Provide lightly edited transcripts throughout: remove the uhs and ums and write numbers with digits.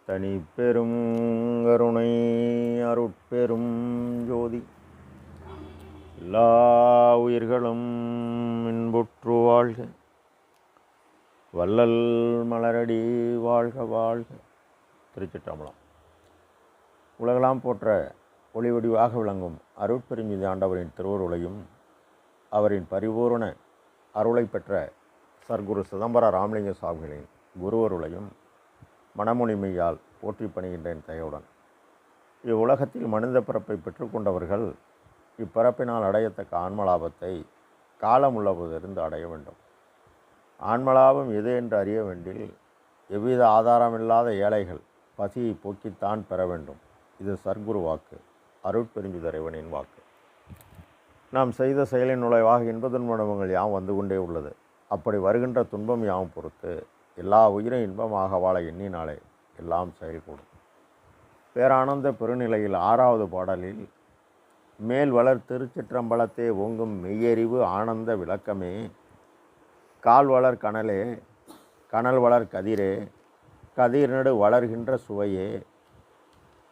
தனி பெரும் கருணை அருட்பெரும் ஜோதி எல்லா உயிர்களும் இன்புற்று வாழ்க. வள்ளல் மலரடி வாழ்க வாழ்க. திருச்சிற்றம்பலம். உலகெல்லாம் போற்ற ஒளி வடிவாக விளங்கும் அருட்பெருஞ்சுதி ஆண்டவரின் திருவருளையும் அவரின் பரிபூரண அருளை பெற்ற சர்க்குரு சிதம்பர ராமலிங்க சுவாமிகளின் குருவருளையும் மனமுனிமையால் போற்றி பணிகின்றேன் தயவுடன். இவ்வுலகத்தில் மனித பிறப்பை பெற்றுக்கொண்டவர்கள் இப்பிறப்பினால் அடையத்தக்க ஆன்மலாபத்தை காலம் உள்ளபோதிருந்து அடைய வேண்டும். ஆன்மலாபம் எது என்று அறிய வேண்டில் எவ்வித ஆதாரமில்லாத ஏழைகள் பசியை போக்கித்தான் பெற வேண்டும். இது சர்க்குரு வாக்கு, அருட்பெருஞ்சுதறைவனின் வாக்கு. நாம் செய்த செயலின் நுழைவாக இன்பதுன்பங்கள் யாம் வந்து கொண்டே உள்ளது. அப்படி வருகின்ற துன்பம் யாம் பொறுத்து எல்லா உயிரும் இன்பமாக வாழ எண்ணினாலே எல்லாம் செயல்கூடும். பேரானந்த பெருநிலையில் 6வது பாடலில் மேல் வளர் திருச்சிற்றம்பலத்தே ஓங்கும் மெய்யறிவு ஆனந்த விளக்கமே, கால் வளர் கனலே, கனல் வளர் கதிரே, கதிர்நடு வளர்கின்ற சுவையே,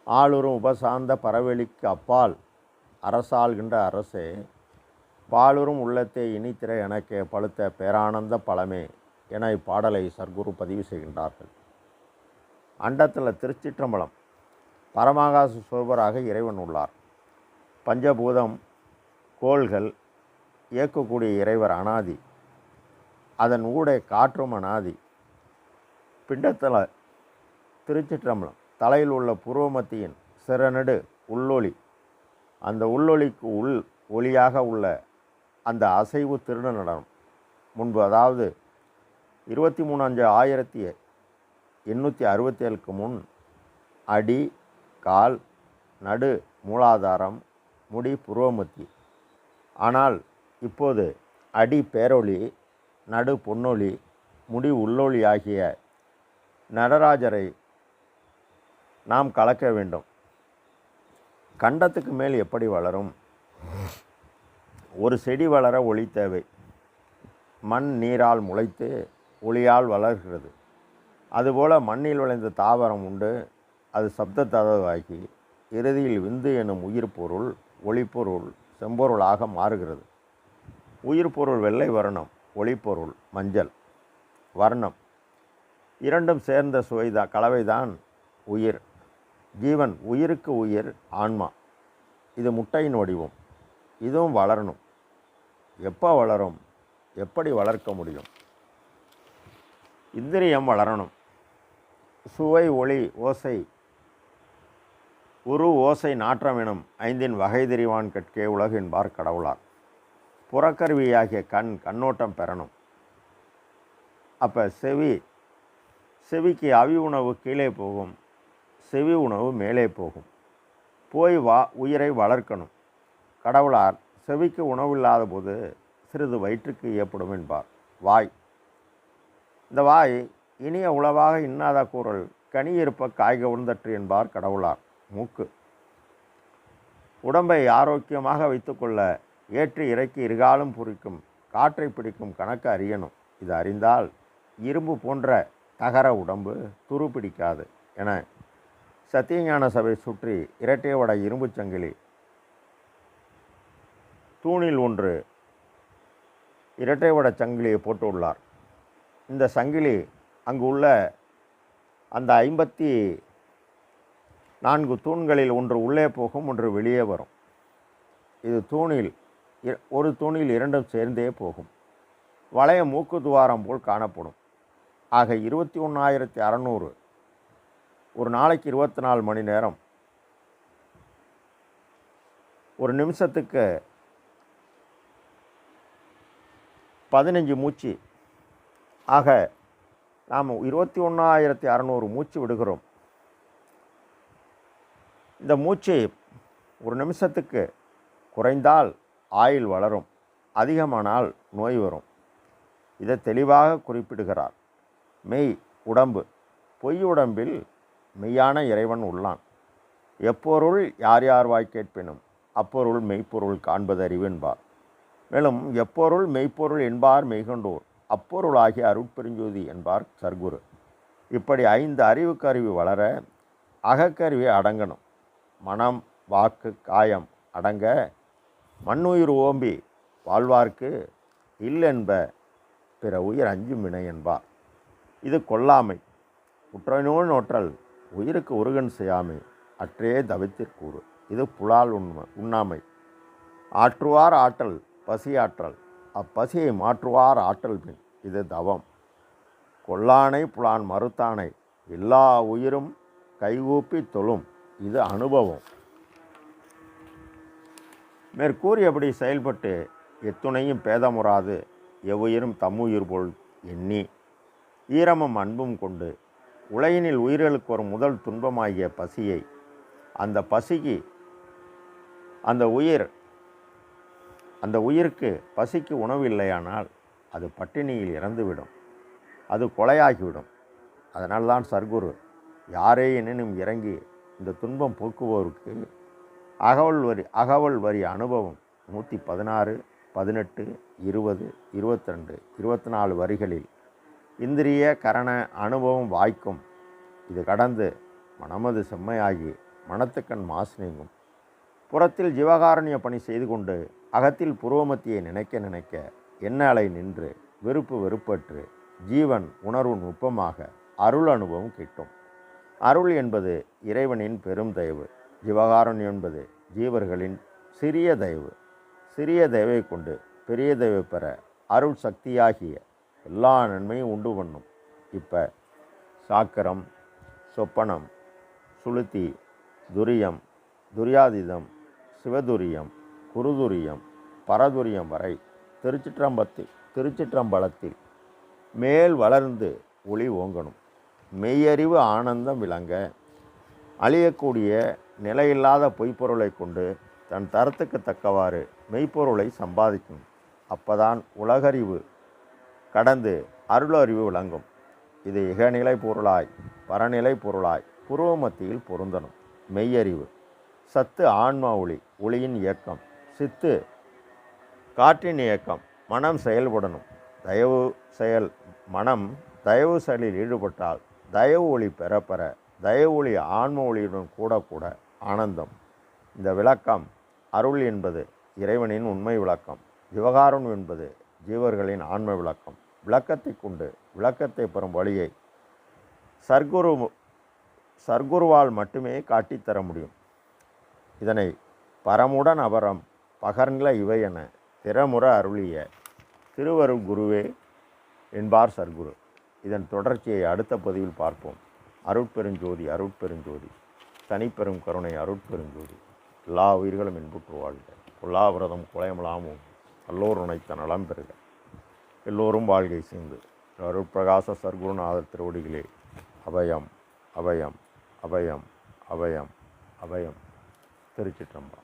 ஆளுறும் உபசாந்த பரவெளிக்கு அப்பால் அரசாள்கின்ற அரசே, பாலுறும் உள்ளத்தே இனித்திர எனக்கே பழுத்த பேரானந்த பழமே என இப்பாடலை சர்க்குரு பதிவு செய்கின்றார்கள். அண்டத்தில் திருச்சிற்றம்பலம் பரமாகாச சுவராக இறைவன் உள்ளார். பஞ்சபூதம் கோள்கள் இயக்கக்கூடிய இறைவர் அனாதி. அதன் ஊடே காற்றும் அனாதி. பிண்டத்தில் திருச்சிற்றம்பலம் தலையில் உள்ள புருவமத்தியின் சிறநடு உள்ளொளி. அந்த உள்ளொளிக்கு உள் ஒளியாக உள்ள அந்த அசைவு திருநடனம் முன்பு, அதாவது 23/5/1867 முன் அடி, கால், நடு மூலாதாரம், முடி புருவமத்தி. ஆனால் இப்போது அடி பேரொளி, நடு பொன்னொளி, முடி உள்ளொளி ஆகிய நடராஜரை நாம் கலக்க வேண்டும். கண்டத்துக்கு மேல் எப்படி வளரும்? ஒரு செடி வளர ஒளி தேவை. மண் நீரால் முளைத்து ஒளியால் வளர்கிறது. அதுபோல மண்ணில் விளைந்த தாவரம் உண்டு. அது சப்த ததவாகி இறுதியில் விந்து எனும் உயிர் பொருள் ஒளிப்பொருள் செம்பொருளாக மாறுகிறது. உயிர் பொருள் வெள்ளை வர்ணம், ஒளிப்பொருள் மஞ்சள் வர்ணம். இரண்டும் சேர்ந்த கலவைதான் உயிர். ஜீவன், உயிருக்கு உயிர் ஆன்மா. இது முட்டையின் வடிவம். இதுவும் வளரணும். எப்போ வளரும்? எப்படி வளர்க்க முடியும்? இந்திரியம் வளரணும். சுவை, ஒளி, ஓசை, உரு, ஓசை, நாற்றம் எனும் 5 வகை தெரிவான் கட்கே உலகு என்பார் கடவுளார். புறக்கருவியாகிய கண்ணோட்டம் பெறணும். அப்போ செவிக்கு அவி உணவு கீழே போகும், செவி உணவு மேலே போகும். போய் உயிரை வளர்க்கணும். கடவுளார் செவிக்கு உணவில்லாத போது சிறிது வயிற்றுக்கு ஏற்படும் என்பார். வாய். இந்த வாய் இனிய உளவாக இன்னாத கூறல் கனி இருப்ப காய்க உணர்ந்தற்று என்பார் கடவுளார். மூக்கு. உடம்பை ஆரோக்கியமாக வைத்துக்கொள்ள ஏற்றி இறக்கி இருகாலும் புரிக்கும் காற்றை பிடிக்கும் கணக்கு அறியணும். இது அறிந்தால் இரும்பு போன்ற தகர உடம்பு துரு பிடிக்காது என சத்தியஞான சபை சுற்றி இரட்டையவட இரும்பு சங்கிலி தூணில் ஒன்று இரட்டைவட சங்கிலியை போட்டு உள்ளார். இந்த சங்கிலி அங்கு உள்ள அந்த 54 தூண்களில் ஒன்று உள்ளே போகும், ஒன்று வெளியே வரும். இது ஒரு தூணில் 2 சேர்ந்தே போகும். வளைய மூக்கு துவாரம் போல் காணப்படும். ஆக 21,600. ஒரு நாளைக்கு 24 மணி நேரம். ஒரு நிமிஷத்துக்கு 15 மூச்சு. ஆக நாம் 21,600 மூச்சு விடுகிறோம். இந்த மூச்சு ஒரு நிமிஷத்துக்கு குறைந்தால் ஆயுள் வளரும், அதிகமானால் நோய் வரும். இதை தெளிவாக குறிப்பிடுகிறார். மெய் உடம்பு. பொய் உடம்பில் மெய்யான இறைவன் உள்ளான். எப்பொருள் யார் யார் வாய் கேட்பினும் அப்பொருள் மெய்ப்பொருள் காண்பது அறிவு என்பார். மேலும் எப்பொருள் மெய்ப்பொருள் என்பார் மெய்கண்டோர் அப்பொருளாகிய அருட்பெருஞ்சோதி என்பார் சர்க்குரு. இப்படி 5 அறிவுக்கருவி வளர அகக்கருவி அடங்கணும். மனம், வாக்கு, காயம் அடங்க மண்ணுயிர் ஓம்பி வாழ்வார்க்கு இல்லென்ப பிற உயிர் அஞ்சும் வினை என்பார். இது கொல்லாமை. உற்றநோய் நோற்றல் உயிருக்கு உருகன் செய்யாமை அற்றே தவித்திற்கூறு. இது புலால் உண்ணாமை. ஆற்றுவார் ஆற்றல் பசியாற்றல் அப்பசியை மாற்றுவார் ஆற்றல் பின். இது தவம். கொல்லானை புலான் மறுத்தானை எல்லா உயிரும் கைகூப்பி தொழும். இது அனுபவம். மேற்கூறியபடி செயல்பட்டு எத்துணையும் பேதமுறாது எவ்வுயிரும் தம்முயிர் போல் எண்ணி ஈரமும் அன்பும் கொண்டு உலகினில் உயிர்களுக்கு ஒரு முதல் துன்பமாகிய பசியை, அந்த பசிக்கு அந்த உயிருக்கு பசிக்கு உணவு இல்லையானால் அது பட்டினியில் இறந்துவிடும், அது கொலையாகிவிடும். அதனால்தான் சர்க்குரு யாரே எனினும் இறங்கி இந்த துன்பம் போக்குவோருக்கு அகவல் வரி அனுபவம் 116, 18, 20, 22, 24 வரிகளில் இந்திரிய கரண அனுபவம் வாய்க்கும். இது கடந்து மனமது செம்மையாகி மனத்துக்கண் மாசு நீங்கும். புறத்தில் ஜீவகாருண்ய பணி செய்து கொண்டு அகத்தில் புருவமத்தியை நினைக்க நினைக்க எண்ண அலை நின்று வெறுப்பு வெறுப்பற்று ஜீவன் உணர்வு நுட்பமாக அருள் அனுபவம் கிட்டும். அருள் என்பது இறைவனின் பெரும் தயவு. ஜீவகாருண்யம் என்பது ஜீவர்களின் சிறிய தயவு. சிறிய தயவை கொண்டு பெரிய தயவை பெற அருள் சக்தியாகிய எல்லா நன்மையும் உண்டு பண்ணும். இப்போ சாக்கரம், சொப்பனம், சுளுத்தி, துரியம், துரியாதீதம், சிவதுரியம், குருதுரியம், பரதுரியம் வரை திருச்சிற்றம்பலத்தில் மேல் வளர்ந்து ஒளி ஓங்கணும். மெய்யறிவு ஆனந்தம் விளங்க அழியக்கூடிய நிலையில்லாத பொய்ப்பொருளை கொண்டு தன் தரத்துக்கு தக்கவாறு மெய்ப்பொருளை சம்பாதிக்கணும். அப்போதான் உலகறிவு கடந்து அருளறிவு விளங்கும். இது இகநிலை பொருளாய் பரநிலை பொருளாய் புருவமத்தியில் பொருந்தணும். மெய்யறிவு சத்து ஆன்மா ஒளி, ஒளியின் இயக்கம். சித்து காற்றின் இயக்கம். மனம் செயல்படணும். மனம் தயவு செயலில் ஈடுபட்டால் தயவு ஒளி பெற பெற தயவு ஒளி ஆன்ம ஒளியுடன் கூட கூட ஆனந்தம். இந்த விளக்கம் அருள் என்பது இறைவனின் உண்மை விளக்கம். ஜீவகாருண்யம் என்பது ஜீவர்களின் ஆன்ம விளக்கம். விளக்கத்தை கொண்டு விளக்கத்தை பெறும் வழியை சர்க்குருவால் மட்டுமே காட்டித்தர முடியும். இதனை பரமுடன் அபரம் பகர்நில இவை என திறமுற அருளிய திருவருள் குருவே என்பார் சர்க்குரு. இதன் தொடர்ச்சியை அடுத்த பதிவில் பார்ப்போம். அருட்பெருஞ்சோதி அருட்பெருஞ்சோதி தனிப்பெரும் கருணை அருட்பெருஞ்சோதி. எல்லா உயிர்களும் இன்புற்று வாழ்க. கொல்லாவிரதம் குலையமலாமும் எல்லோரும் உனைத்த நலம் பெறுக. எல்லோரும் வாழ்கை சேர்ந்து அருட்பிரகாச சர்க்குருநாதர் திருவடிகளே அபயம் அபயம் அபயம் அபயம் அபயம். திருச்சிற்றம்பலம்.